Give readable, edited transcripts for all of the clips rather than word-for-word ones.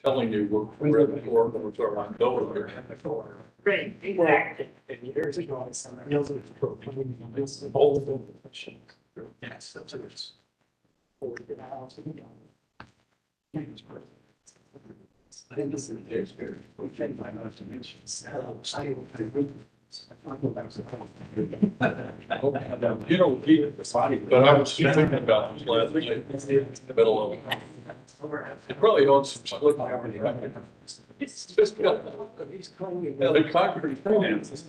telling you we're the door, we're on door. Right, exactly. And years ago, I said, I was all of them. Yes, that's it. I think this is there's very, we can find out to mention. You know, but I was thinking about this last night, in the middle of. It probably owns some split. It's just got. Yeah, the concrete finance.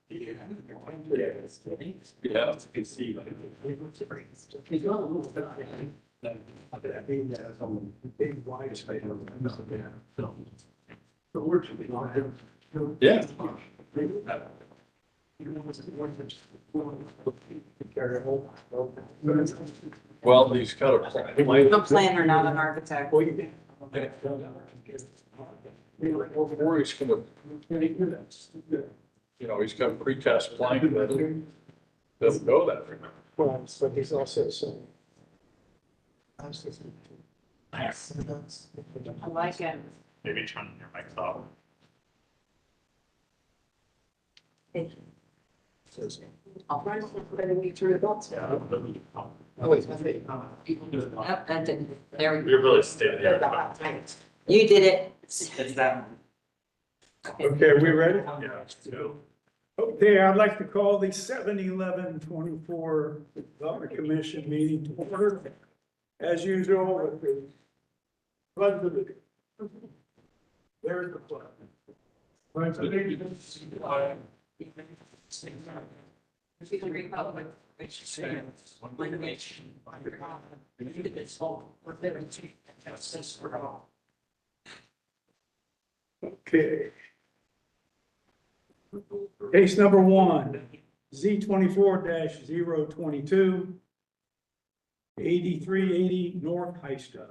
Yeah. Yeah. Well, he's got a plan. I'm a planner, not an architect. Or he's gonna, you know, he's got precast plank that doesn't go that far. Well, but he's also saying. I like it. Maybe turn your mic off. I'll run through the dots. Yeah. Oh, wait, that's it. Yep, that didn't, there we go. We're really state of the art. You did it. It's that. Okay, we ready? Yeah. So, Okay, I'd like to call the 7/11/24 Development Commission meeting to order. As usual, with the pledge of allegiance. There's the flag. Pledge of allegiance to the flag. To the republic which stands one nation under God, indivisible, with liberty and justice for all. Okay. Case number 1, Z24-022, 8380 North High Street.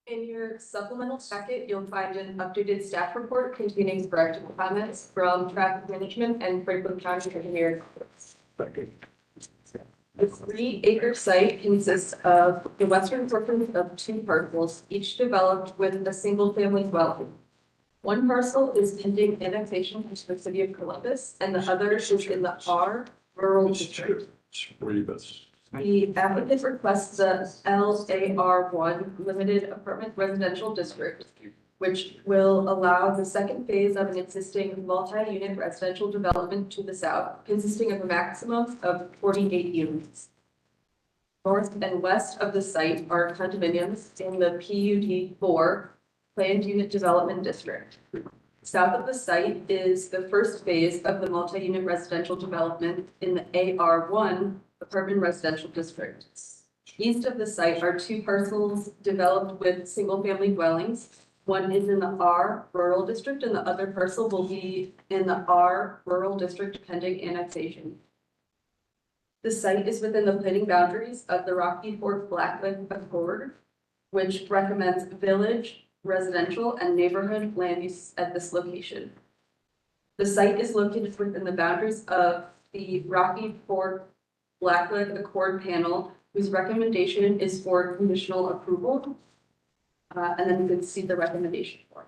In your supplemental packet, you'll find an updated staff report containing corrected comments from traffic management and Franklin County engineer. The 3-acre site consists of the western portion of 2 parcels, each developed with a single-family dwelling. One parcel is pending annexation to the city of Columbus, and the other is in the R rural district. The applicant requests the LAR1 Limited Apartment Residential District, which will allow the second phase of an existing multi-unit residential development to the south, consisting of a maximum of 48 units. North and west of the site are condominiums in the PUD 4 Planned Unit Development District. South of the site is the first phase of the multi-unit residential development in the AR1 Apartment Residential District. East of the site are 2 parcels developed with single-family dwellings. One is in the R Rural District and the other parcel will be in the R Rural District pending annexation. The site is within the planning boundaries of the Rocky Fork Blackfoot Accord, which recommends village, residential, and neighborhood land use at this location. The site is located within the boundaries of the Rocky Fork Blackfoot Accord panel, whose recommendation is for conditional approval. And then you can see the recommendation form.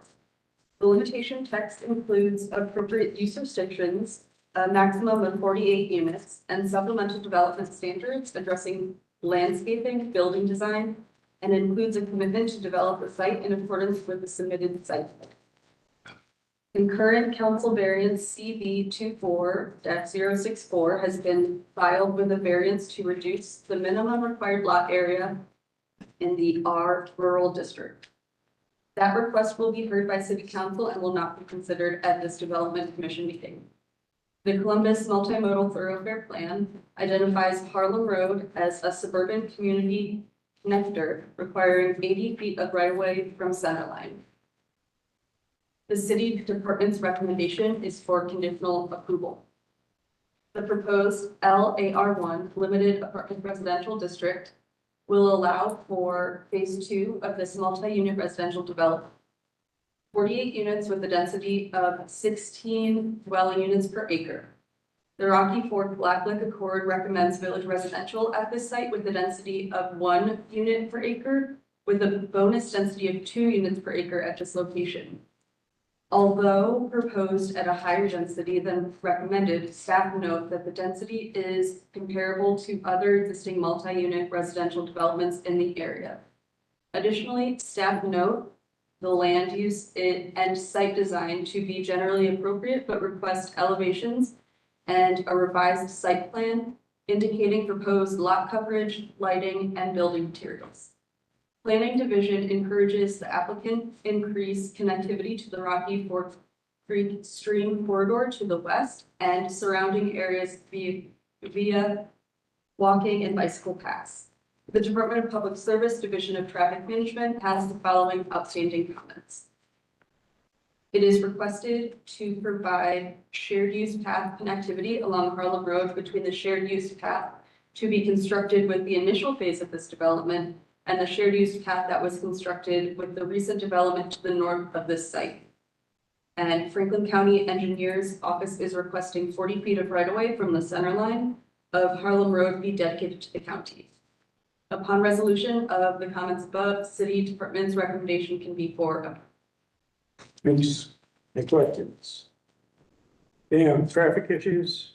The limitation text includes appropriate use restrictions, a maximum of 48 units, and supplemental development standards addressing landscaping, building design, and includes a commitment to develop the site in accordance with the submitted site plan. Concurrent council variance CB 24-064 has been filed with a variance to reduce the minimum required lot area in the R rural district. That request will be heard by city council and will not be considered at this development commission meeting. The Columbus multimodal thoroughfare plan identifies Harlem Road as a suburban community connector requiring 80 feet of right-of-way from centerline. The city department's recommendation is for conditional approval. The proposed LAR1 Limited Apartment Residential District will allow for phase 2 of this multi-unit residential development. 48 units with a density of 16 dwelling units per acre. The Rocky Fork Black Lick Accord recommends village residential at this site with a density of 1 unit per acre, with a bonus density of 2 units per acre at this location. Although proposed at a higher density than recommended, staff note that the density is comparable to other existing multi-unit residential developments in the area. Additionally, staff note the land use and site design to be generally appropriate, but request elevations and a revised site plan indicating proposed lot coverage, lighting, and building materials. Planning Division encourages the applicant increase connectivity to the Rocky Fork Creek stream corridor to the west and surrounding areas via walking and bicycle paths. The Department of Public Service Division of Traffic Management has the following outstanding comments. It is requested to provide shared use path connectivity along Harlem Road between the shared use path to be constructed with the initial phase of this development and the shared use path that was constructed with the recent development to the north of this site. And Franklin County Engineers Office is requesting 40 feet of right-of-way from the center line of Harlem Road be dedicated to the county. Upon resolution of the comments above, City Department's recommendation can be for. Any questions? Traffic issues?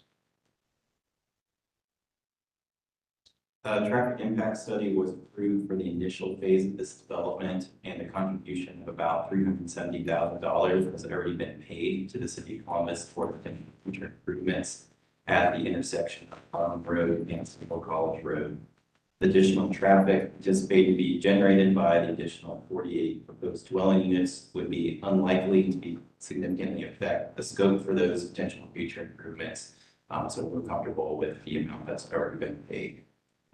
Traffic impact study was approved for the initial phase of this development, and the contribution of about $370,000 has already been paid to the city of Columbus for the future improvements at the intersection of Harlem Road and Central College Road. Additional traffic anticipated to be generated by the additional 48 proposed dwelling units would be unlikely to be significantly affect the scope for those potential future improvements. So we're comfortable with the amount that's already been paid.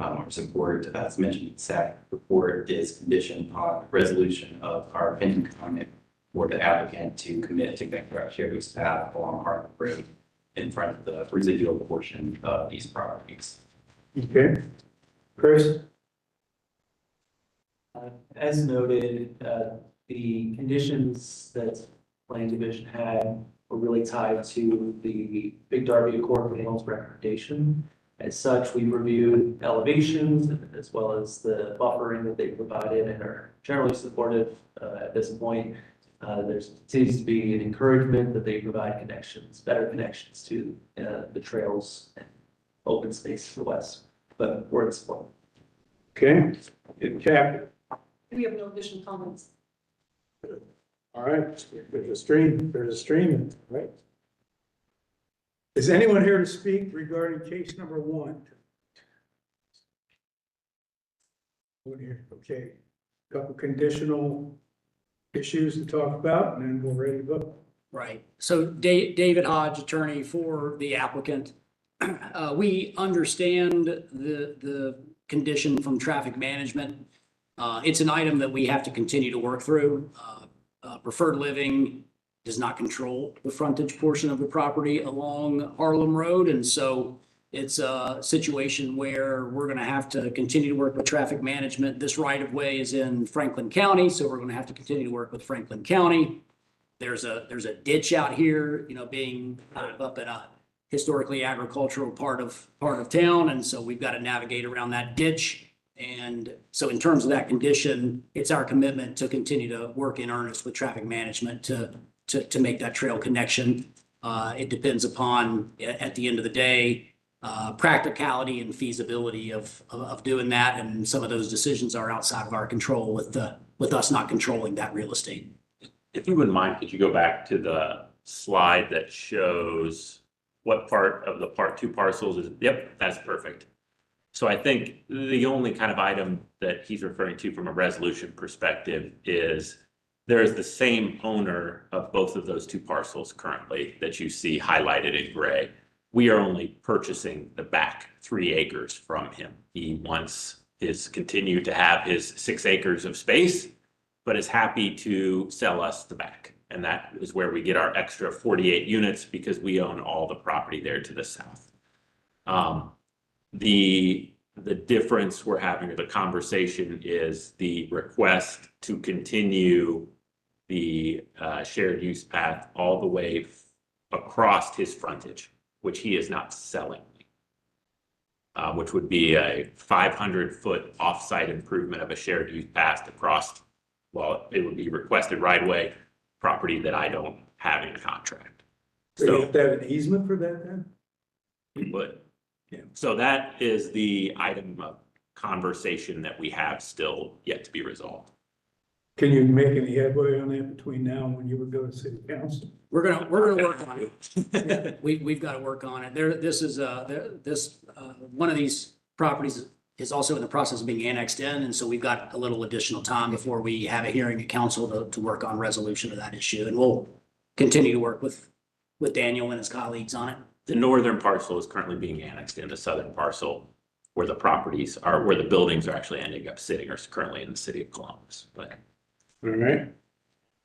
Our support, as mentioned, in SAC report is conditioned upon resolution of our pending comment for the applicant to commit to construct shared use path along Harlem Road in front of the residual portion of these properties. Okay. Chris? As noted, the conditions that Planning Division had were really tied to the Big Darby Accord panel's recommendation. As such, we reviewed elevations as well as the buffering that they provided and are generally supportive at this point. There continues to be an encouragement that they provide connections, better connections to the trails and open space to the west, but we're in support. Okay. Chapter. We have no additional comments. All right. There's a stream, right? Is anyone here to speak regarding case number 1? Okay. Couple conditional issues to talk about, and then we're ready to go. Right. So David Hodge, attorney for the applicant. We understand the condition from traffic management. It's an item that we have to continue to work through. Preferred Living does not control the frontage portion of the property along Harlem Road. And so it's a situation where we're going to have to continue to work with traffic management. This right of way is in Franklin County, so we're going to have to continue to work with Franklin County. There's a ditch out here, being up in a historically agricultural part of town. And so we've got to navigate around that ditch. And so in terms of that condition, it's our commitment to continue to work in earnest with traffic management to make that trail connection. It depends upon, at the end of the day, practicality and feasibility of doing that. And some of those decisions are outside of our control with us not controlling that real estate. If you wouldn't mind, could you go back to the slide that shows what part of the part 2 parcels is? Yep, that's perfect. So I think the only kind of item that he's referring to from a resolution perspective is there is the same owner of both of those 2 parcels currently that you see highlighted in gray. We are only purchasing the back 3 acres from him. He wants continue to have his 6 acres of space, but is happy to sell us the back. And that is where we get our extra 48 units because we own all the property there to the south. The difference we're having, or the conversation, is the request to continue the shared use path all the way across his frontage, which he is not selling. Which would be a 500-foot off-site improvement of a shared use path across, well, it would be requested right away property that I don't have in contract. So you So have to have an easement for that then? we would. Yeah. So that is the item of conversation that we have still yet to be resolved. Can you make any headway on that between now and when you would go to city council? We're gonna work on it. We've got to work on it. This is, one of these properties is also in the process of being annexed in, and so we've got a little additional time before we have a hearing at council to work on resolution of that issue, and we'll continue to work with Daniel and his colleagues on it. The northern parcel is currently being annexed in the southern parcel where the properties are, where the buildings are actually ending up sitting, are currently in the city of Columbus, but. All right.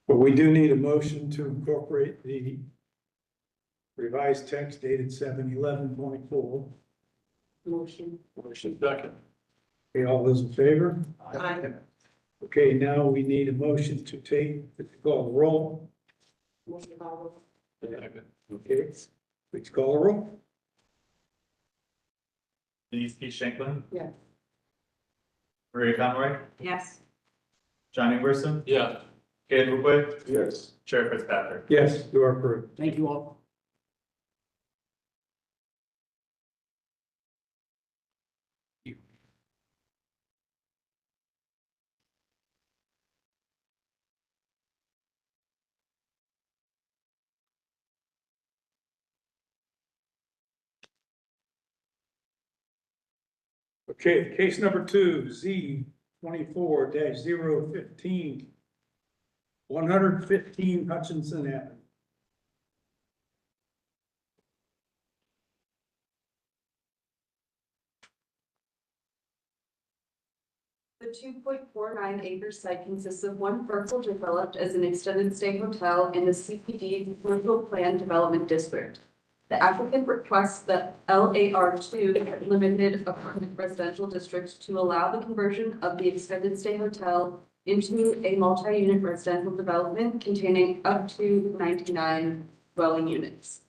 But we do need a motion to incorporate the revised text dated 7/11/24. Motion. Motion second. Okay, all those in favor? Aye. Okay, now we need a motion to call the roll. Motion followed. Okay, please call the roll. Denise P. Shanklin. Yes. Maria Conroy. Yes. John Ingwerson. Yeah. Caleb Bourque. Yes. Chair Fitzpatrick. Yes, you are approved. Thank you all. Okay, case number 2, Z 24-015. 115 Hutchinson Avenue. The 2.49 acre site consists of one parcel developed as an extended stay hotel in the CPD Commercial Plan Development District. The applicant requests the LAR2 Limited Apartment Residential District to allow the conversion of the extended stay hotel into a multi-unit residential development containing up to 99 dwelling units.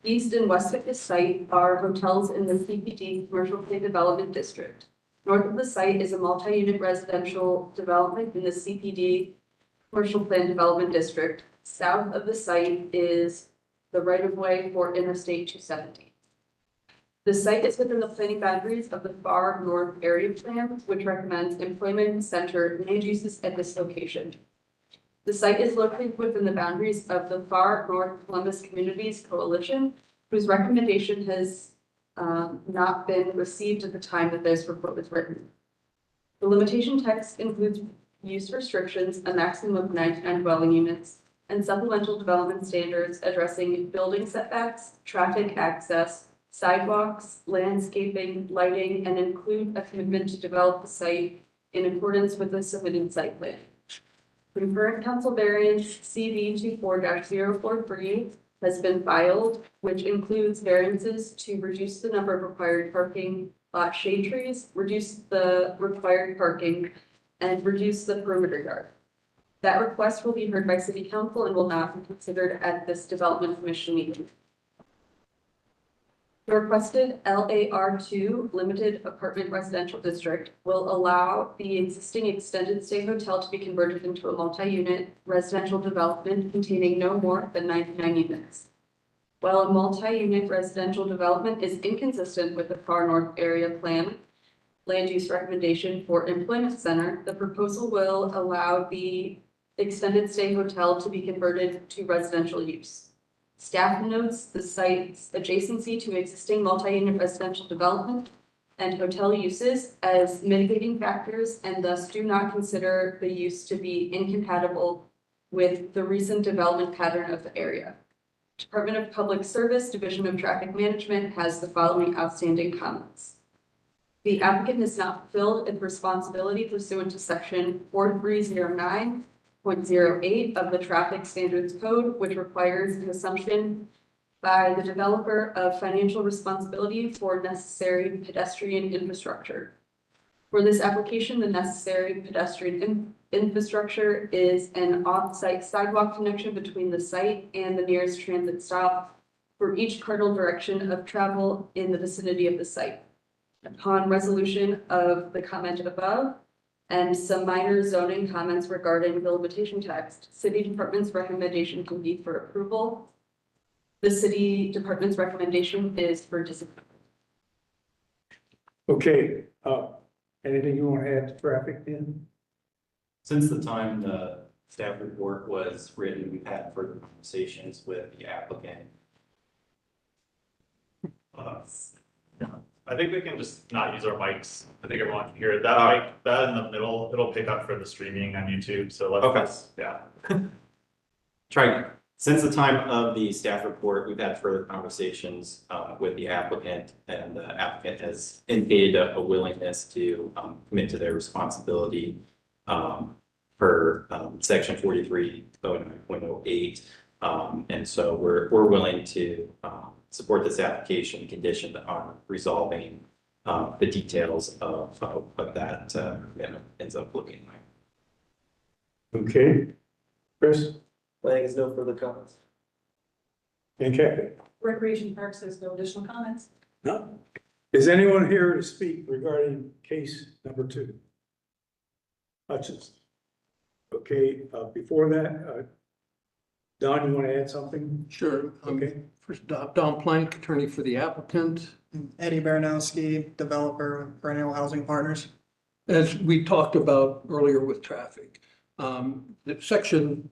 East and west of this site are hotels in the CPD Commercial Plan Development District. North of the site is a multi-unit residential development in the CPD Commercial Plan Development District. South of the site is the right-of-way for Interstate 270. The site is within the planning boundaries of the Far North Area Plan, which recommends employment center land uses at this location. The site is located within the boundaries of the Far North Columbus Communities Coalition, whose recommendation has not been received at the time that this report was written. The limitation text includes use restrictions, a maximum of 99 dwelling units, and supplemental development standards addressing building setbacks, traffic access, sidewalks, landscaping, lighting, and include a commitment to develop the site in accordance with the submitted site plan. Concurrent council variance CV 24-043 has been filed, which includes variances to reduce the number of required parking lot shade trees, reduce the required parking, and reduce the perimeter yard. That request will be heard by city council and will not be considered at this development commission meeting. The requested LAR2 Limited Apartment Residential District will allow the existing extended stay hotel to be converted into a multi-unit residential development containing no more than 99 units. While a multi-unit residential development is inconsistent with the Far North Area Plan land use recommendation for employment center, the proposal will allow the extended stay hotel to be converted to residential use. Staff notes the site's adjacency to existing multi-unit residential development and hotel uses as mitigating factors and thus do not consider the use to be incompatible with the recent development pattern of the area. Department of Public Service, Division of Traffic Management has the following outstanding comments. The applicant has not fulfilled its responsibility pursuant to section 4309.08 of the Traffic Standards Code, which requires an assumption by the developer of financial responsibility for necessary pedestrian infrastructure. For this application, the necessary pedestrian infrastructure is an off-site sidewalk connection between the site and the nearest transit stop for each cardinal direction of travel in the vicinity of the site. Upon resolution of the comment above and some minor zoning comments regarding the limitation text, city department's recommendation can be for approval. The city department's recommendation is for disapproval. Okay, anything you want to add to traffic then? Since the time the staff report was written, we've had further conversations with the applicant. I think we can just not use our mics. I think everyone can hear it. That mic, that in the middle, it'll pick up for the streaming on YouTube, so Okay. let's, yeah. Try, since the time of the staff report, we've had further conversations with the applicant, and the applicant has indicated a willingness to commit to their responsibility per section 4309.08. And so we're willing to support this application conditioned on resolving the details of what that ends up looking like. Okay, Chris Planning is no further comments. and Kathy? Recreation Parks has no additional comments. No. Is anyone here to speak regarding case number 2? Hutchins. Okay, before that, Don, you want to add something? Sure. Okay. First, Don Plank, attorney for the applicant. Eddie Baranowski, developer, Perennial Housing Partners. As we talked about earlier with traffic, the section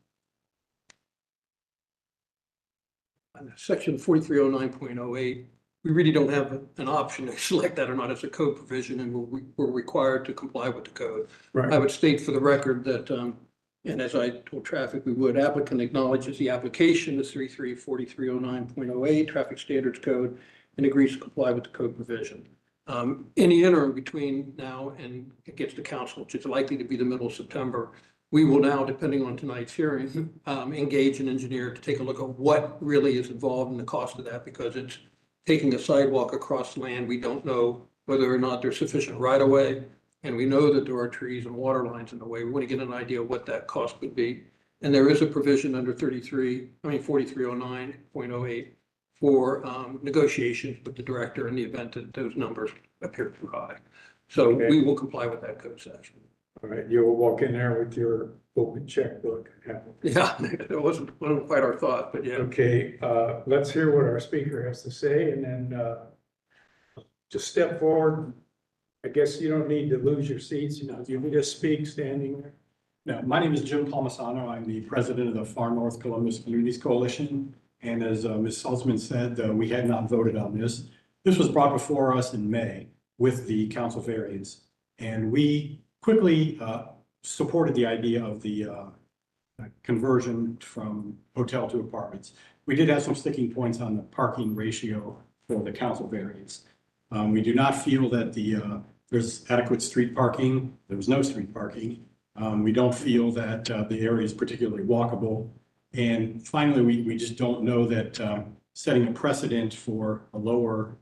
4309.08, we really don't have an option to select that or not as a code provision, and we're required to comply with the code. I Right. would state for the record that, and as I told traffic, we would, applicant acknowledges the application is 4309.08 traffic standards code and agrees to comply with the code provision. In the interim between now and it gets to council, which is likely to be the middle of September, we will now, depending on tonight's hearing, engage an engineer to take a look at what really is involved in the cost of that, because it's taking a sidewalk across land. We don't know whether or not there's sufficient right of way. And we know that there are trees and water lines in the way. We want to get an idea of what that cost would be. And there is a provision under 4309.08 for negotiations with the director in the event that those numbers appear too high. So Okay. we will comply with that code section. All right, you'll walk in there with your open checkbook. Yeah, it wasn't quite our thought, but yeah. Okay, let's hear what our speaker has to say, and then just step forward. I guess you don't need to lose your seats, you can just speak standing there. No, my name is Jim Palmisano. I'm the president of the Far North Columbus Communities Coalition. And as Ms. Salzman said, we had not voted on this. This was brought before us in May with the council variance. And we quickly supported the idea of the conversion from hotel to apartments. We did have some sticking points on the parking ratio for the council variance. We do not feel that there's adequate street parking. There was no street parking. We don't feel that the area is particularly walkable. And finally, we just don't know that setting a precedent for a lower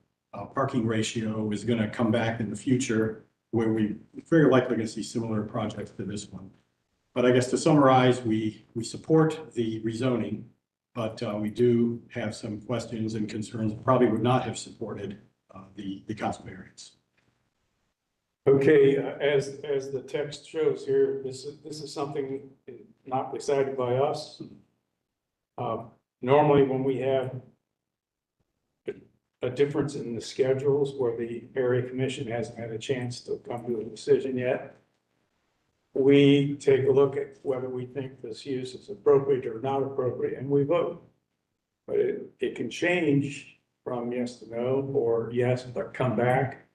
parking ratio is going to come back in the future, where we very likely going to see similar projects to this one. But I guess to summarize, we support the rezoning, but we do have some questions and concerns. Probably would not have supported the council variance. Okay, as the text shows here, this is something not decided by us. Normally, when we have a difference in the schedules where the area commission hasn't had a chance to come to a decision yet, we take a look at whether we think this use is appropriate or not appropriate, and we vote. But it can change from yes to no, or yes, but come back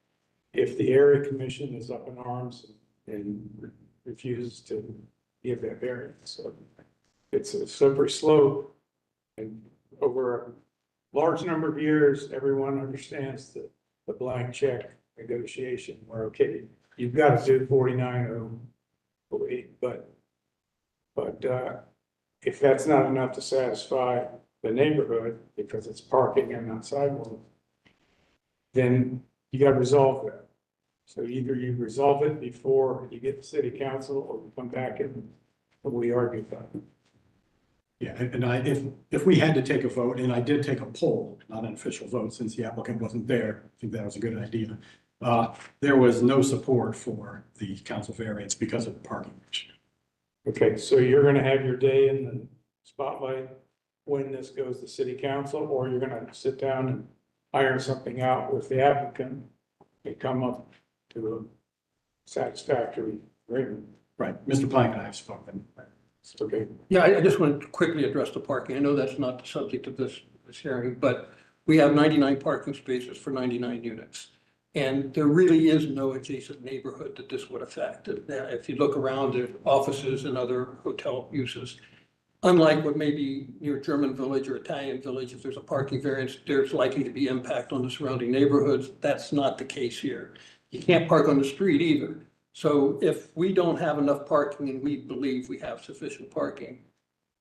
if the area commission is up in arms and refuses to give that variance. So it's a slippery slope. And over a large number of years, everyone understands the blank check negotiation where, okay, you've got to do 4908, but if that's not enough to satisfy the neighborhood because it's parking and not sidewalk, then you got to resolve that. So either you resolve it before you get to city council, or you come back and we argue about it. Yeah, and if we had to take a vote, and I did take a poll, not an official vote, since the applicant wasn't there, I think that was a good idea. There was no support for the council variance because of the parking issue. Okay, so you're gonna have your day in the spotlight when this goes to city council, or you're gonna sit down and iron something out with the applicant and come up to a satisfactory agreement. Right, Mr. Plank and I have spoken. Okay, Yeah, I just want to quickly address the parking. I know that's not the subject of this hearing, but we have 99 parking spaces for 99 units. And there really is no adjacent neighborhood that this would affect. If you look around at offices and other hotel uses, unlike what may be near German Village or Italian Village, if there's a parking variance, there's likely to be impact on the surrounding neighborhoods. That's not the case here. You can't park on the street either. So if we don't have enough parking and we believe we have sufficient parking,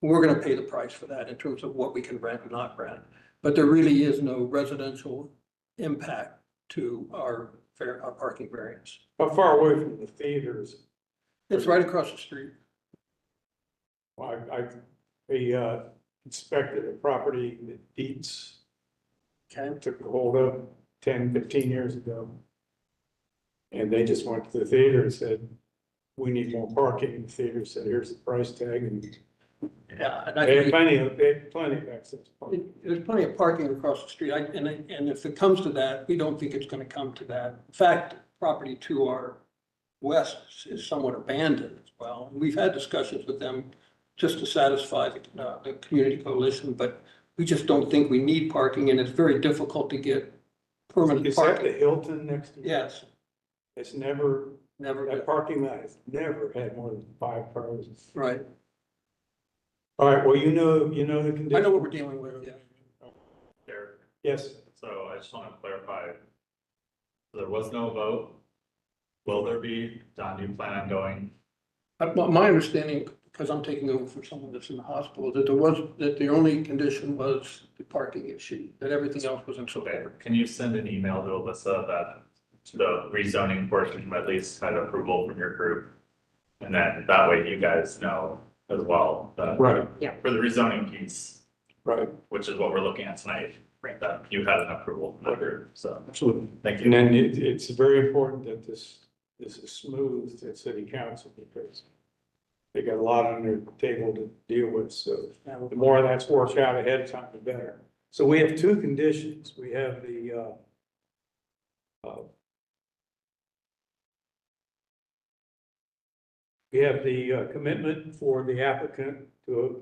we're going to pay the price for that in terms of what we can rent and not rent. But there really is no residential impact to our parking variance. how far away from the theaters? It's right across the street. Well, I inspected a property that Dietz took a hold of 10, 15 years ago. And they just went to the theater and said, we need more parking. And the theater said, here's the price tag, and Yeah. And they had plenty of access. Parking. There's plenty of parking across the street. And if it comes to that, we don't think it's going to come to that. In fact, property to our west is somewhat abandoned as well. We've had discussions with them just to satisfy the community coalition, but we just don't think we need parking, and it's very difficult to get permanent Is that the parking. Hilton next to you? Yes, It's never, never, that parking lot has never had more than 5 cars. right. All right, well, you know the condition. I know what we're dealing with, yeah. There, Yes, so I just want to clarify. There was no vote. Will there be? Don, do you plan on going? My understanding, because I'm taking over for someone that's in the hospital, that the only condition was the parking issue, that everything else was in Okay, support. can you send an email to Alyssa that the rezoning portion at least had approval from your group? And then that way you guys know as well, that right, for the rezoning piece, right. which is what we're looking at tonight, that you had an approval from the group, so Absolutely. thank And you. then it's very important that this is smooth at city council, because they got a lot on their table to deal with, so the more that's worked out ahead of time, the better. So we have 2 conditions. We have the commitment for the applicant to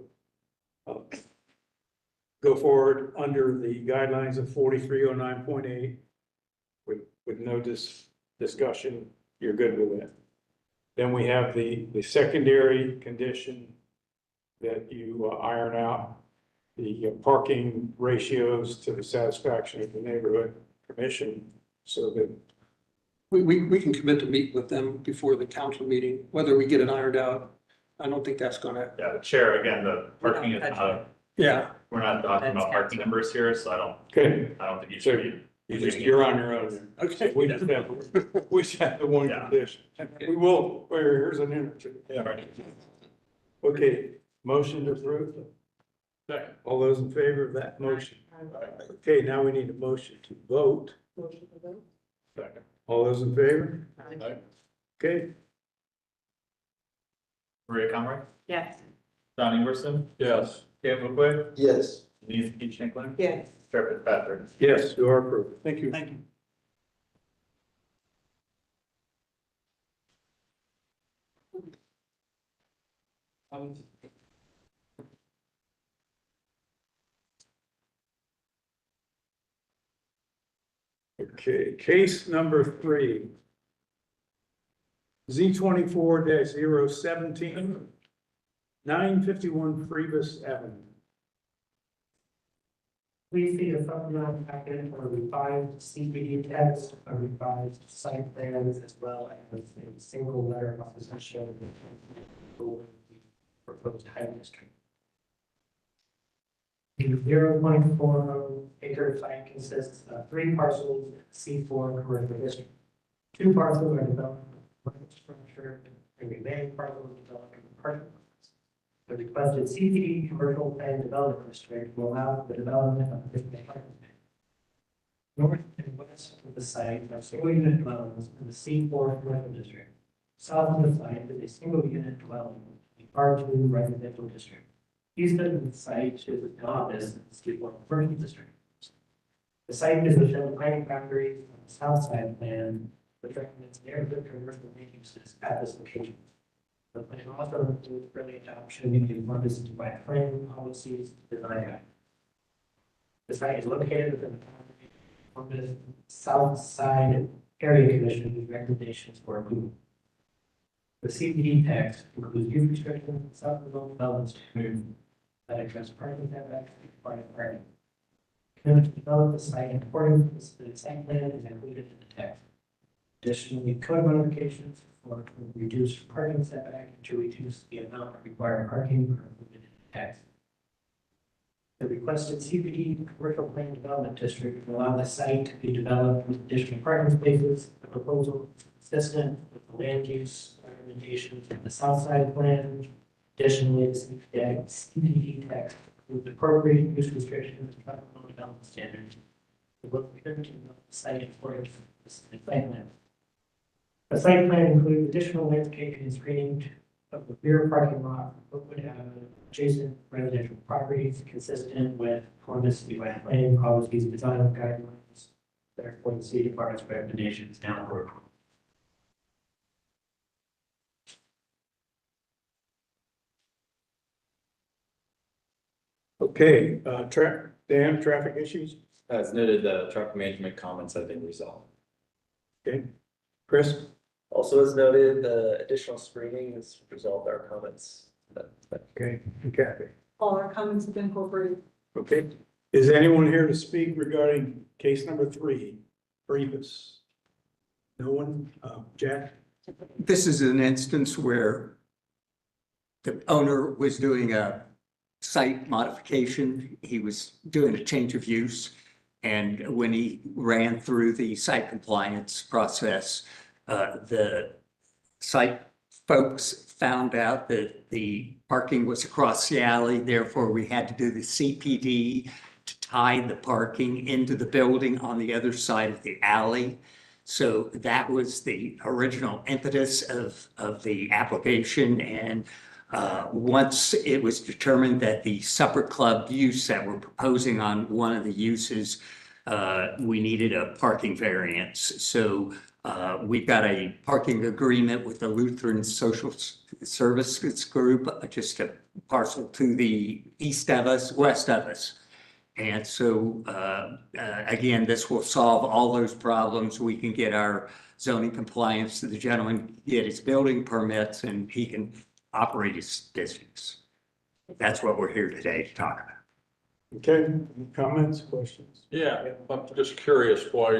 go forward under the guidelines of 4309.8 with no discussion. You're good with that. Then we have the secondary condition that you iron out the parking ratios to the satisfaction of the neighborhood commission, so that We can commit to meet with them before the council meeting, whether we get it ironed out. I don't think that's gonna, Yeah, the chair, again, the parking is not, yeah, we're not talking about parking numbers here, so I don't think you So should be. you're on your own. okay. We just have the one Yeah. condition. We will, here's an interchange. Yeah, right. Okay, motion to approve. All those in favor of that motion? Okay, now we need a motion to vote. Second. All those in favor? Okay, Maria Conroy, Yes. Don Ingerson, yes. Cam McQuaid, Yes. Denise Keith Schnickler, Yes. Chair Fitzpatrick. yes, you are approved. Thank you. Thank you. Okay, case number 3. Z24-017, 951 Freebus Avenue. Please see the supplemental packet for revised CBD text, a revised site plans, as well as a single letter of opposition for the proposed home district. The 0.40 acre site consists of 3 parcels, C4 commercial district. 2 parcels are developed with structure, and remaining parcels developed in parking lots. The requested CPD commercial plan development district will allow the development of additional parking. North and west of the site are single unit dwellings in the C4 commercial district. South of the site is a single unit dwelling in the R2 residential district. East of the site is the office in the C4 commercial district. The site is within the planning boundaries on the south side plan, which recommends neighborhood commercial land uses at this location. The plan also includes early adoption and conformance by planning policies, design guidelines. The site is located within the boundary of the south side area commission recommendations for approval. The CPD text includes use restrictions and supplemental development standards that address parking setbacks and required parking. Commitment to develop the site in accordance with the site plan is included in the text. Additionally, code modifications for reduced parking setback and to reduce the amount of required parking are included in the text. The requested CPD commercial plan development district will allow the site to be developed with additional parking spaces. The proposal is consistent with the land use recommendations of the south side plan. Additionally, the CPD text includes appropriate use restrictions and supplemental development standards. The work to develop the site in accordance with the site plan. The site plan includes additional landscaping and screening of the rear parking lot, but would have adjacent residential properties consistent with conformance to planning policies, design guidelines. Therefore, the city department's recommendations down the road. Okay, Dan, traffic issues? As noted, the traffic management comments have been resolved. Okay, Chris? Also, as noted, the additional screening has resolved our comments. Okay, and Kathy? All our comments have been incorporated. Okay, is anyone here to speak regarding case number 3, Brevis? No one? Jack? This is an instance where the owner was doing a site modification. He was doing a change of use. And when he ran through the site compliance process, the site folks found out that the parking was across the alley. Therefore, we had to do the CPD to tie the parking into the building on the other side of the alley. So that was the original impetus of the application. And once it was determined that the supper club use that we're proposing on one of the uses, we needed a parking variance. So we've got a parking agreement with the Lutheran Social Services Group, just a parcel to the east of us, west of us. And so, again, this will solve all those problems. We can get our zoning compliance to the gentleman, get his building permits, and he can operate his business. That's what we're here today to talk about. Okay, comments, questions? Yeah, I'm just curious why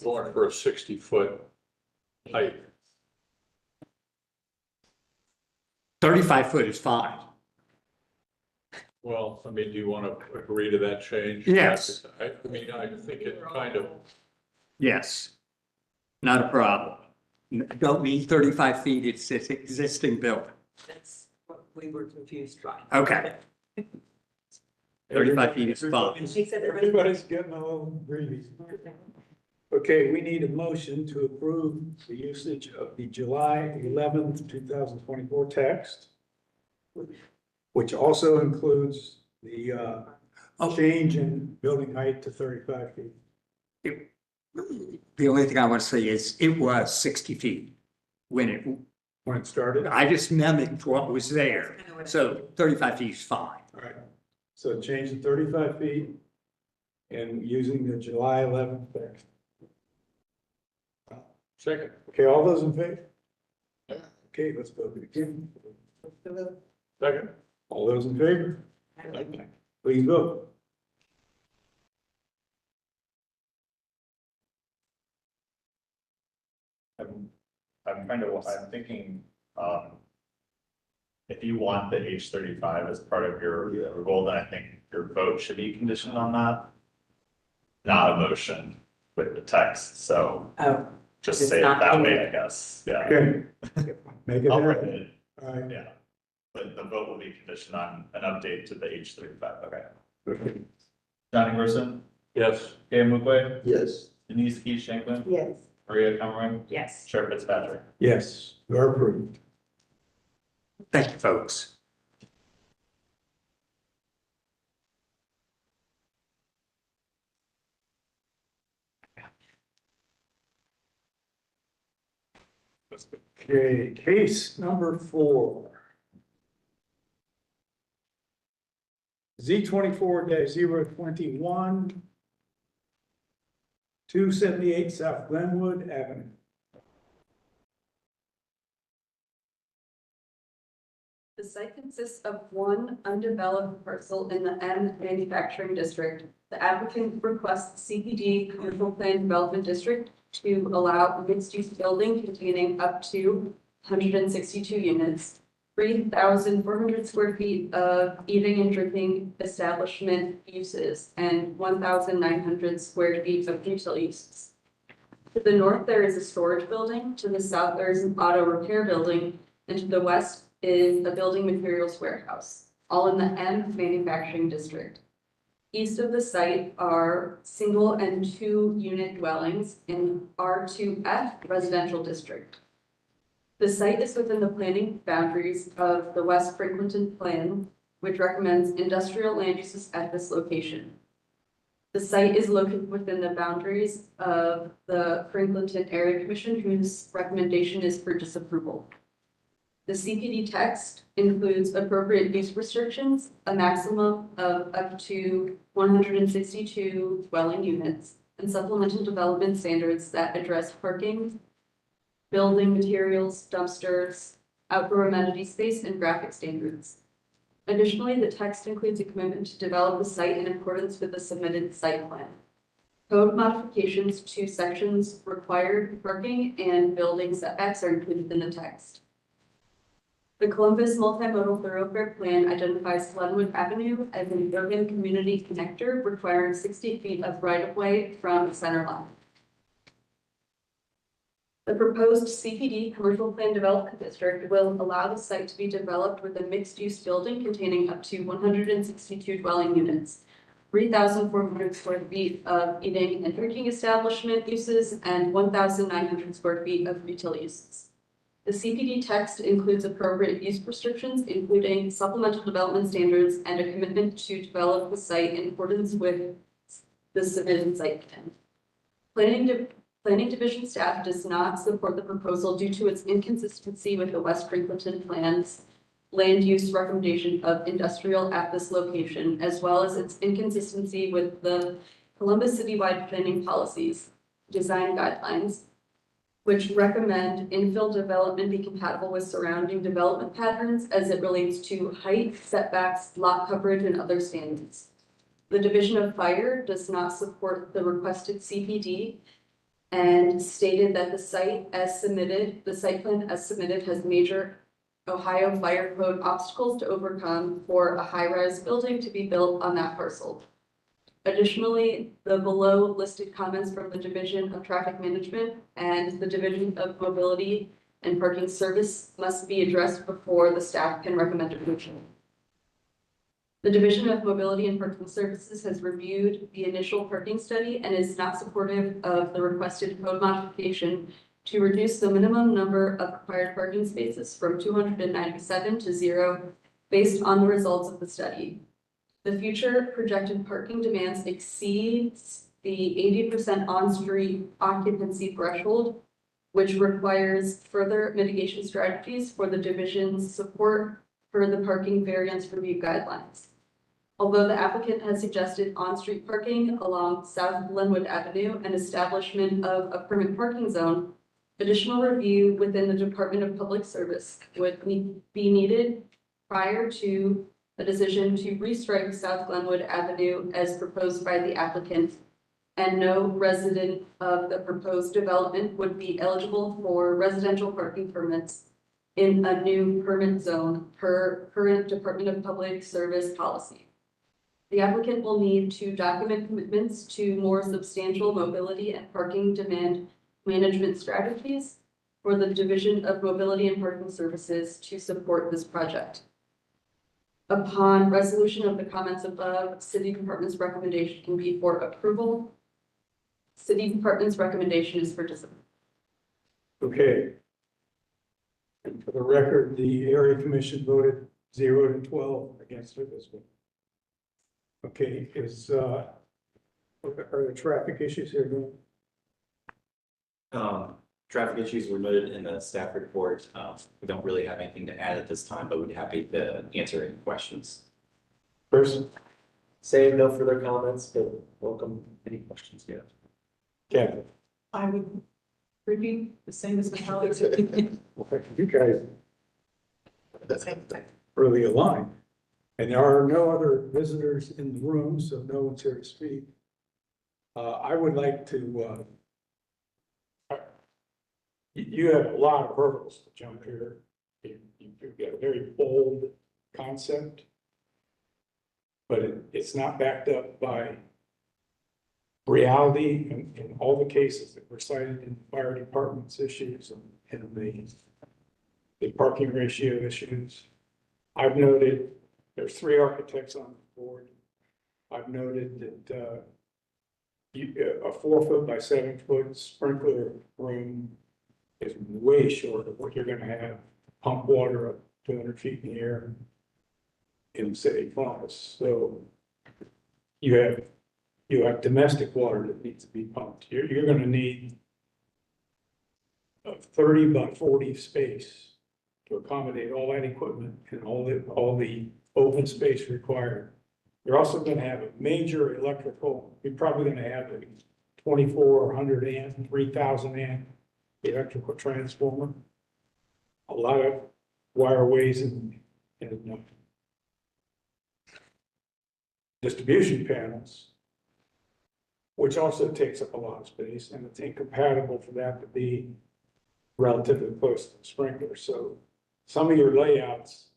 going for a 60-foot height. 35 foot is fine. Well, I mean, do you want to agree to that change? Yes. I mean, I think it kind of, Yes, not a problem. Don't need 35 feet, it's an existing building. That's what we were confused by. Okay. 35 feet is fine. She said everybody. Everybody's getting a little greedy. Okay, we need a motion to approve the usage of the July 11th, 2024 text, which also includes the change in building height to 35 feet. The only thing I want to say is it was 60 feet when When it started? I just mimicked what was there. So 35 feet is fine. All right, so change to 35 feet and using the July 11th text. second, Okay, all those in favor? Okay, let's vote again. second, All those in favor? Please vote. I'm thinking, if you want the H35 as part of your approval, then I think your vote should be conditioned on that. Not a motion with the text, so. Oh, just It's say it not that in way, there. I guess, yeah, Okay. Make it I'll write happen. it, All right. yeah. But the vote will be conditioned on an update to the H35, okay. Johnny Wilson, Yes. Gay Mugway, Yes. Denise E. Shanklin, Yes. Maria Cameron, Yes. Chair Fitzpatrick. Yes, you're approved. Thank you, folks. Okay, case number 4. Z24-021. 278 South Glenwood Avenue. The site consists of one undeveloped parcel in the M manufacturing district. The applicant requests CPD commercial plan development district to allow mixed-use building containing up to 162 units, 3,400 square feet of eating and drinking establishment uses, and 1,900 square feet of retail uses. To the north, there is a storage building. To the south, there is an auto repair building. And to the west is a building materials warehouse, all in the M manufacturing district. East of the site are single and 2-unit dwellings in R2F residential district. The site is within the planning boundaries of the West Franklinton Plan, which recommends industrial land uses at this location. The site is located within the boundaries of the Franklinton Area Commission, whose recommendation is for disapproval. The CPD text includes appropriate use restrictions, a maximum of up to 162 dwelling units, and supplemental development standards that address parking, building materials, dumpsters, outdoor amenity space, and graphic standards. Additionally, the text includes a commitment to develop the site in accordance with the submitted site plan. Code modifications to sections required parking and building setbacks are included in the text. The Columbus Multimodal Thoroughfare Plan identifies Glenwood Avenue as an urban community connector requiring 60 feet of right-of-way from the center line. The proposed CPD Commercial Plan Development District will allow the site to be developed with a mixed-use building containing up to 162 dwelling units, 3,400 square feet of eating and drinking establishment uses, and 1,900 square feet of retail uses. The CPD text includes appropriate use restrictions, including supplemental development standards and a commitment to develop the site in accordance with the submitted site plan. Planning Division staff does not support the proposal due to its inconsistency with the West Franklinton Plan's land use recommendation of industrial at this location, as well as its inconsistency with the Columbus citywide planning policies, design guidelines, which recommend infill development be compatible with surrounding development patterns as it relates to height, setbacks, lot coverage, and other standards. The Division of Fire does not support the requested CPD and stated that the site plan as submitted has major Ohio Fire Code obstacles to overcome for a high-rise building to be built on that parcel. Additionally, the below listed comments from the Division of Traffic Management and the Division of Mobility and Parking Service must be addressed before the staff can recommend approval. The Division of Mobility and Parking Services has reviewed the initial parking study and is not supportive of the requested code modification to reduce the minimum number of required parking spaces from 297 to 0 based on the results of the study. The future projected parking demands exceeds the 80% on-street occupancy threshold, which requires further mitigation strategies for the division's support for the parking variance review guidelines. Although the applicant has suggested on-street parking along South Glenwood Avenue and establishment of a permit parking zone, additional review within the Department of Public Service would be needed prior to a decision to restrike South Glenwood Avenue as proposed by the applicant, and no resident of the proposed development would be eligible for residential parking permits in a new permit zone per current Department of Public Service policy. The applicant will need to document commitments to more substantial mobility and parking demand management strategies for the Division of Mobility and Parking Services to support this project. Upon resolution of the comments above, City Department's recommendation can be for approval. City Department's recommendation is for disapproval. Okay. And for the record, the area commission voted 0-12 against it this week. Okay, are there traffic issues here? Traffic issues were noted in the staff report. We don't really have anything to add at this time, but we'd be happy to answer any questions. Person? Save no further comments, but welcome any questions you have. Kevin? I would repeat the same as my colleagues. You guys really aligned. And there are no other visitors in the room, so no one's here to speak. I would like to, you have a lot of hurdles to jump here. You've got a very bold concept, but it's not backed up by reality in all the cases that were cited in the fire department's issues and the parking ratio issues. I've noted there's 3 architects on the board. I've noted that a 4-foot by 7-foot sprinkler room is way short of what you're going to have pump water up 200 feet in the air in the city of Columbus. So you have domestic water that needs to be pumped. You're going to need a 30 by 40 space to accommodate all that equipment and all the open space required. You're also going to have a major electrical, you're probably going to have a 2400 amp, 3000 amp electrical transformer, a lot of wireways and distribution panels, which also takes up a lot of space, and it's incompatible for that to be relatively close to the sprinkler. So some of your layouts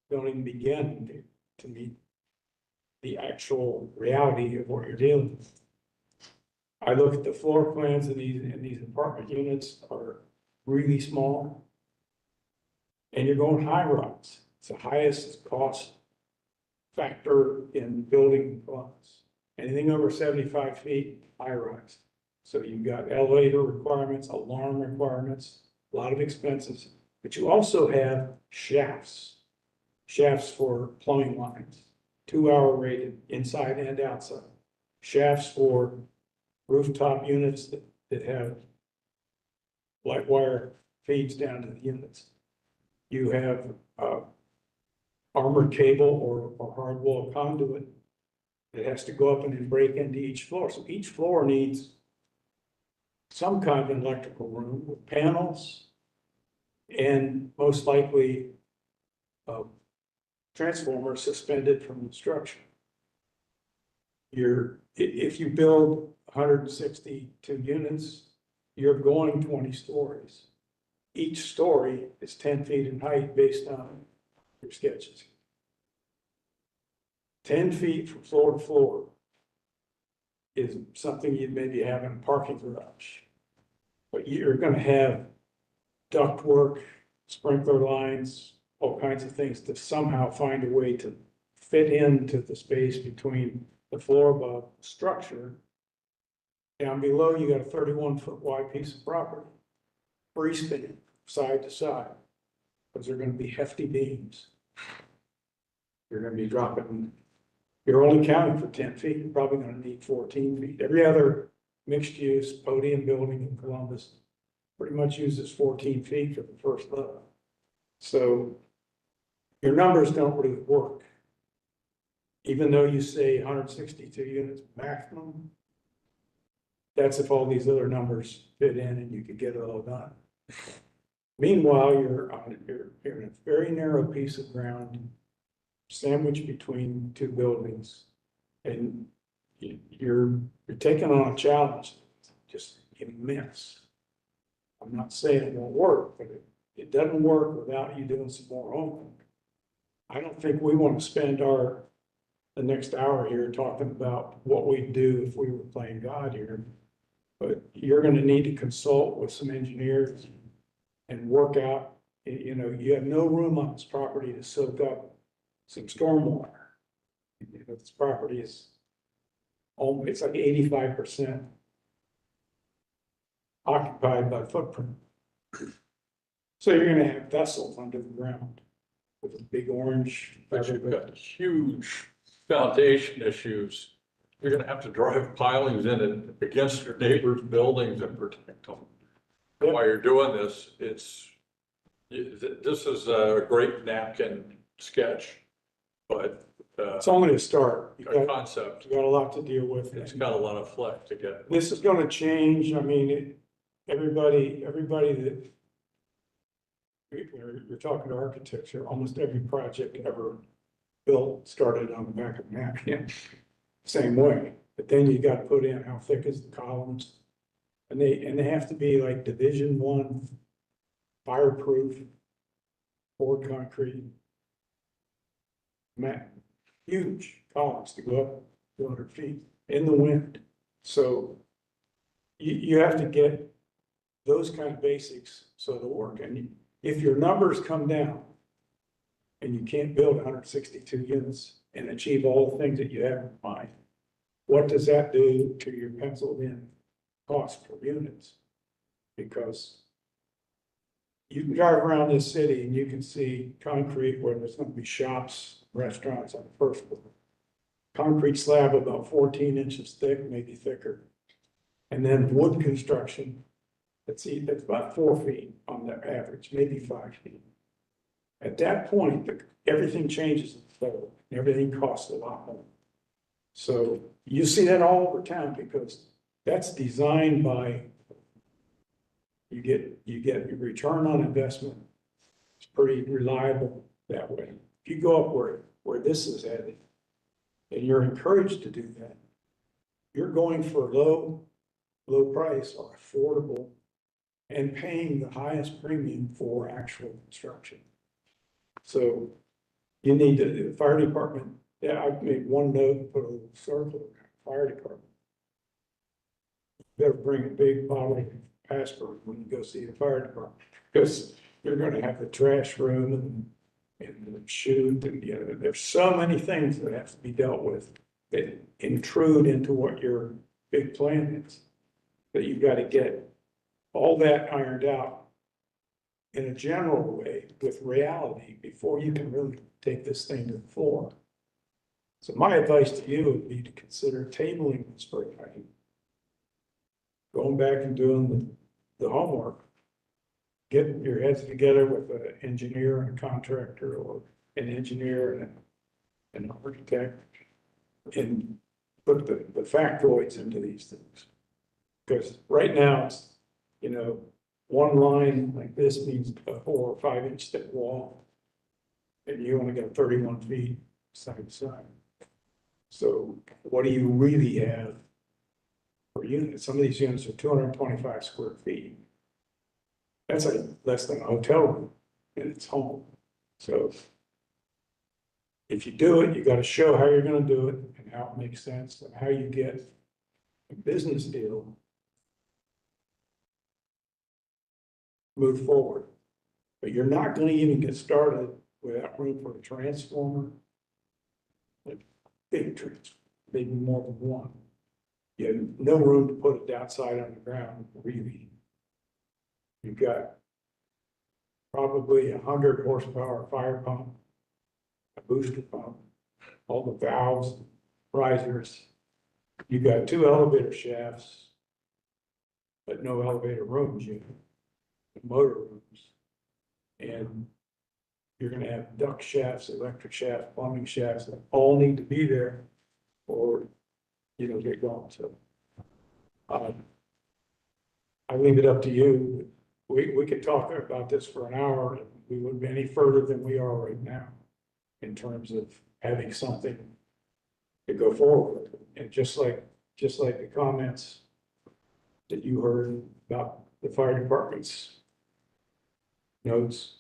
don't even begin to meet the actual reality of what you're dealing with. I look at the floor plans in these apartment units are really small. And you're going high rise. It's the highest cost factor in building plots. Anything over 75 feet, high rise. So you've got elevator requirements, alarm requirements, a lot of expenses, but you also have shafts for plumbing lines, 2-hour rated inside and outside, shafts for rooftop units that have light wire feeds down to the units. You have armored cable or hardwall conduit that has to go up and then break into each floor. So each floor needs some kind of an electrical room with panels and most likely a transformer suspended from the structure. If you build 162 units, you're going 20 stories. Each story is 10 feet in height based on your sketches. 10 feet from floor to floor is something you'd maybe have in a parking garage. But you're going to have ductwork, sprinkler lines, all kinds of things to somehow find a way to fit into the space between the floor above the structure. Down below, you got a 31-foot wide piece of property, freestanding, side to side, because they're going to be hefty beams. You're going to be dropping, you're only counting for 10 feet, you're probably going to need 14 feet. Every other mixed-use podium building in Columbus pretty much uses 14 feet for the first level. So your numbers don't really work. Even though you say 162 units maximum, that's if all these other numbers fit in and you could get it all done. Meanwhile, you're in a very narrow piece of ground, sandwiched between 2 buildings, and you're taking on a challenge, just immense. I'm not saying it won't work, but it doesn't work without you doing some more homework. I don't think we want to spend the next hour here talking about what we'd do if we were playing God here. But you're gonna need to consult with some engineers and work out, you know, you have no room on this property to soak up some stormwater. You know, this property is, it's like 85% occupied by footprint. So you're gonna have vessels under the ground with a big orange. But you've got huge foundation issues. You're gonna have to drive pilings in it against your neighbors' buildings and protect them. While you're doing this, this is a great napkin sketch, but It's only a start. a concept, You got a lot to deal with. it's got a lot of flex to get. This is gonna change, I mean, everybody that you're talking to architecture, almost every project ever built started on the back of a napkin. Same way, but then you gotta put in how thick is the columns? And they have to be like Division I fireproof, poured concrete. Man, huge columns to go up 200 feet in the wind. So you have to get those kind of basics so it'll work. And if your numbers come down and you can't build 162 units and achieve all the things that you have in mind, what does that do to your penciled in cost per units? Because you can drive around this city and you can see concrete where there's gonna be shops, restaurants on the first floor. Concrete slab about 14 inches thick, maybe thicker. And then wood construction, that's about 4 feet on the average, maybe 5 feet. At that point, everything changes in flow, and everything costs a lot more. So you see that all over town because that's designed by, you get your return on investment. It's pretty reliable that way. If you go up where this is headed, and you're encouraged to do that, you're going for low price or affordable and paying the highest premium for actual construction. So you need to, the fire department, yeah, I've made one note, put a little circle around the fire department. Better bring a big bottle of passport when you go see the fire department, because you're gonna have the trash room and the chute, and you know, there's so many things that have to be dealt with that intrude into what your big plan is. That you've got to get all that ironed out in a general way with reality before you can really take this thing to the floor. So my advice to you would be to consider tabling this for a time. Going back and doing the homework. Getting your heads together with an engineer and a contractor, or an engineer and an architect, and put the factoids into these things. Because right now, it's, you know, one line like this means a 4 or 5 inch thick wall, and you only got 31 feet side to side. So what do you really have per unit? Some of these units are 225 square feet. That's like less than a hotel room in its home. So if you do it, you got to show how you're going to do it and how it makes sense and how you get a business deal move forward. But you're not going to even get started without room for a transformer, like big transformer, maybe more than one. You have no room to put it outside on the ground, really. You've got probably 100 horsepower fire pump, a booster pump, all the valves, risers. You've got 2 elevator shafts, but no elevator rooms yet, motor rooms. And you're gonna have duct shafts, electric shafts, plumbing shafts that all need to be there or, you know, get going. So I leave it up to you. We could talk about this for an hour, and we wouldn't be any further than we are right now in terms of having something to go forward with. And just like the comments that you heard about the fire department's notes,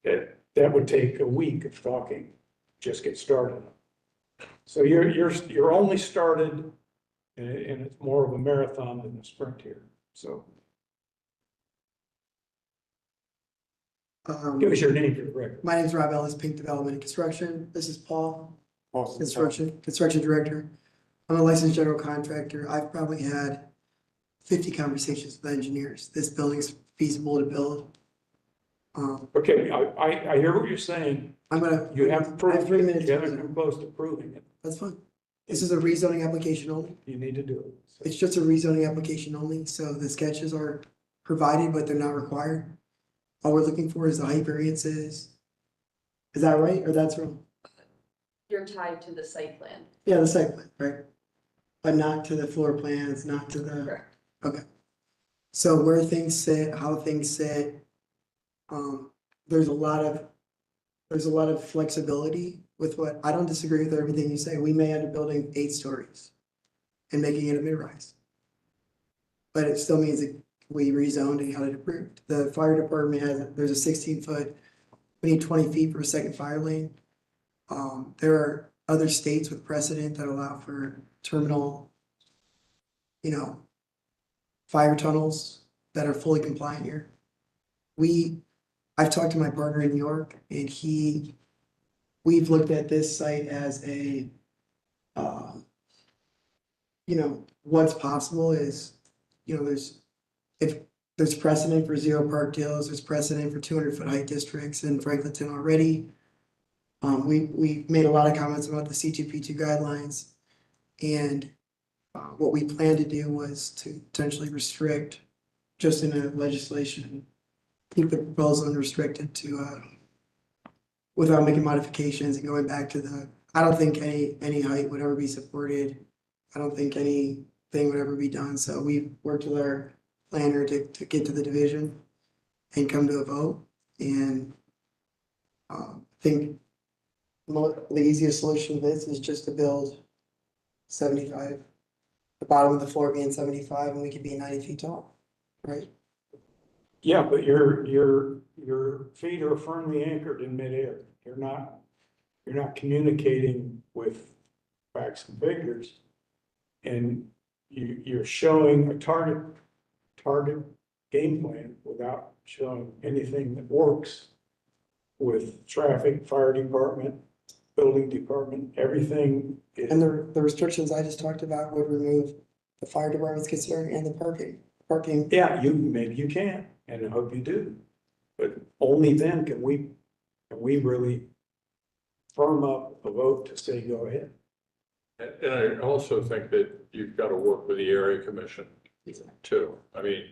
that would take a week of talking, just get started. So you're only started and it's more of a marathon than a sprint here, so. Give us your name for the record. My name is Rob Ellis, Pink Development and Construction. This is Paul, Construction Director. I'm a licensed general contractor. I've probably had 50 conversations with engineers. This building's feasible to build. Okay, I hear what you're saying. I'm gonna. You haven't proved I have 3 it. minutes. You haven't come close to proving it. That's fine. This is a rezoning application only. You need to do it. So- It's just a rezoning application only, so the sketches are provided, but they're not required. All we're looking for is the height variances. Is that right, or that's wrong? You're tied to the site plan. Yeah, the site plan, right? But not to the floor plans, not to the, Correct. okay. So where things sit, how things sit, there's a lot of flexibility with what, I don't disagree with everything you say. We may end up building 8 stories and making it a mid-rise. But it still means that we rezoned and got it approved. The fire department there's a 16-foot, we need 20 feet for a second fire lane. There are other states with precedent that allow for terminal, fire tunnels that are fully compliant here. I've talked to my partner in New York, and we've looked at this site as a, what's possible is, if there's precedent for 0 park deals, there's precedent for 200-foot height districts in Franklinton already. We made a lot of comments about the C2P2 guidelines, and what we plan to do was to potentially restrict, just in a legislation, keep the proposal unrestricted to, without making modifications and going back to I don't think any height would ever be supported. I don't think anything would ever be done. So we worked with our planner to get to the division and come to a vote. And I think the easiest solution to this is just to build 75, the bottom of the floor being 75, and we could be 90 feet tall, right? Yeah, but your feet are firmly anchored in midair. You're not communicating with facts and figures. And you're showing a target game plan without showing anything that works with traffic, fire department, building department, everything. And the restrictions I just talked about would remove the fire department's concern and the parking. Yeah, maybe you can, and I hope you do. But only then can we really firm up a vote to say, go ahead. And I also think that you've got to work with the area commission too. I mean,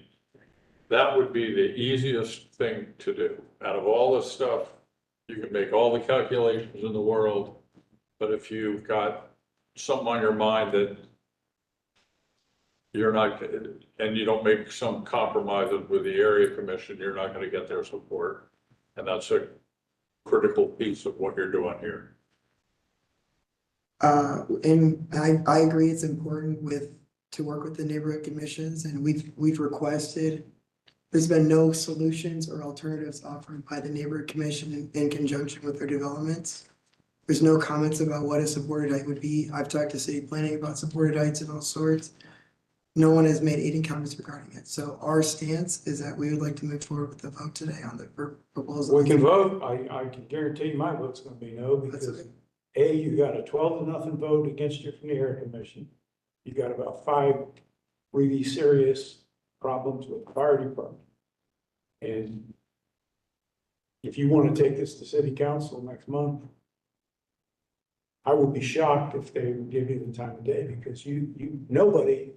that would be the easiest thing to do. Out of all this stuff, you can make all the calculations in the world, but if you've got something on your mind that you're not, and you don't make some compromises with the area commission, you're not going to get their support. And that's a critical piece of what you're doing here. And I agree it's important to work with the neighborhood commissions, and we've requested, there's been no solutions or alternatives offered by the neighborhood commission in conjunction with their developments. There's no comments about what a supported height would be. I've talked to city planning about supported heights of all sorts. No one has made any comments regarding it. So our stance is that we would like to move forward with the vote today on the proposal. We can vote. I can guarantee my vote's gonna be no, That's because okay. A, you got a 12-0 vote against you from the area commission. You got about 5 really serious problems with the fire department. And if you want to take this to city council next month, I would be shocked if they would give you the time of day, because nobody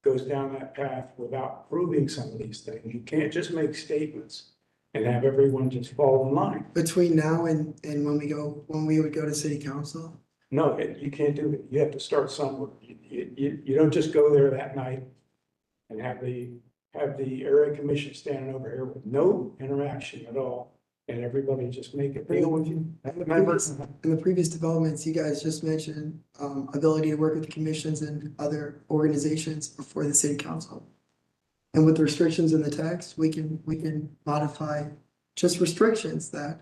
goes down that path without proving some of these things. You can't just make statements and have everyone just fall in line. Between now and when we would go to city council, No, you can't do it. You have to start somewhere. You don't just go there that night and have the area commission standing over here with no interaction at all, and everybody just make a deal with you. in the previous developments, you guys just mentioned ability to work with the commissions and other organizations before the city council. And with the restrictions in the text, we can modify just restrictions that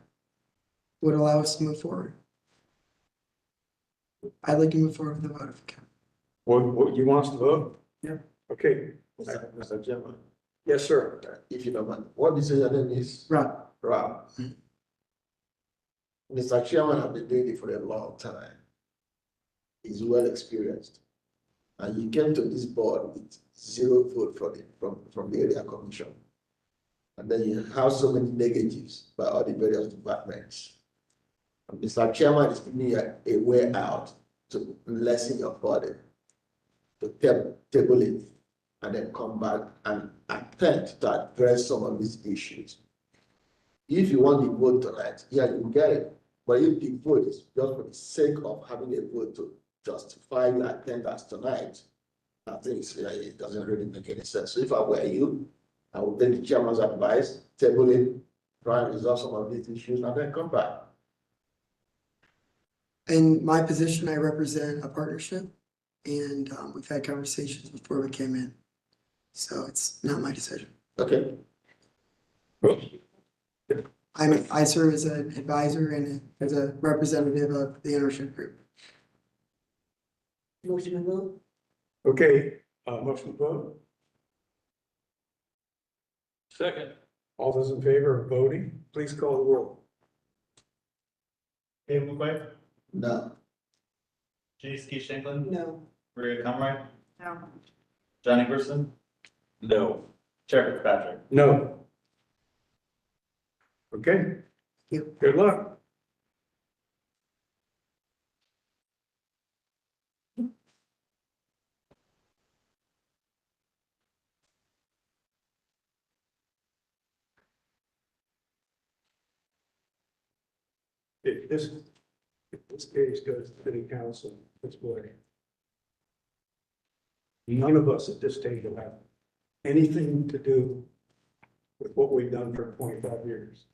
would allow us to move forward. I'd like to move forward with the vote if we can. What, you want us to vote? Yeah. Okay, Mr. Chairman, yes, sir. if you don't mind, what is your name is? Rob, Rob. Mr. Chairman, I've been doing it for a long time. He's well experienced. And you came to this board with 0 vote from the area commission. And then you have so many negatives by all the various departments. And Mr. Chairman is giving you a way out to lessen your burden, to table it, and then come back and attempt to address some of these issues. If you want the vote tonight, yeah, you get it. But if the vote is just for the sake of having a vote to justify your attendance tonight, I think it doesn't really make any sense. So if I were you, I would take the chairman's advice, table it, try and resolve some of these issues, and then come back. in my position, I represent a partnership, and we've had conversations before we came in. So it's not my decision. Okay. I serve as an advisor and as a representative of the ownership group. Motion to vote? Okay, motion to vote. Second. All those in favor of voting, please call the roll. Dave McQuaid, No. Denise Keith Shanklin, No. Maria Conroy, No. Johnny Gerson, No. Chair Fitzpatrick. No. Okay. Yep. Good luck. If this case goes to city council, it's way. None of us at this table have anything to do with what we've done for 25 years.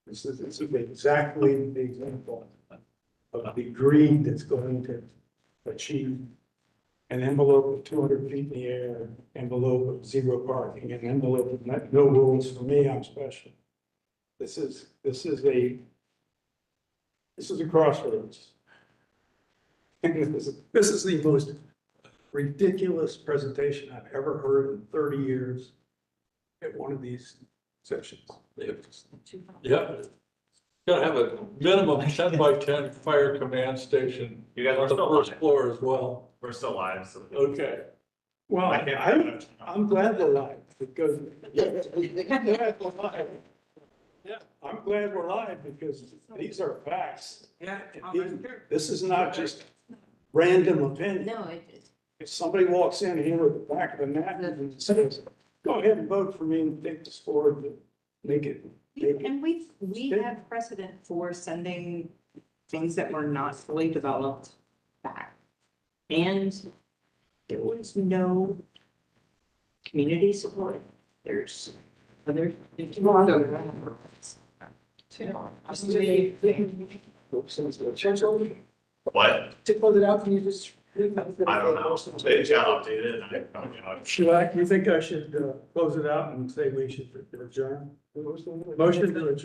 This is exactly the example of the greed that's going to achieve an envelope of 200 feet in the air, envelope of 0 parking, an envelope of no rules for me, I'm special. This is a crossroads. This is the most ridiculous presentation I've ever heard in 30 years at one of these sessions. Yeah. Gotta have a minimum 10 by 10 fire command station You guys on are the still first live. floor as well. We're still live, so. Okay. Well, I can't- I'm glad we're live because. Glad we're live. Yeah, I'm glad we're live because these are facts. Yeah. This is not just random opinion. No, it, If somebody walks in here with the back of a napkin and says, go ahead and vote for me and take this forward, to make it. And we have precedent for sending things that were not fully developed back. And there was no community support. There's other. What? To close it out, can you just? I don't know. It got updated. You think I should close it out and say we should adjourn? Motion to adjourn.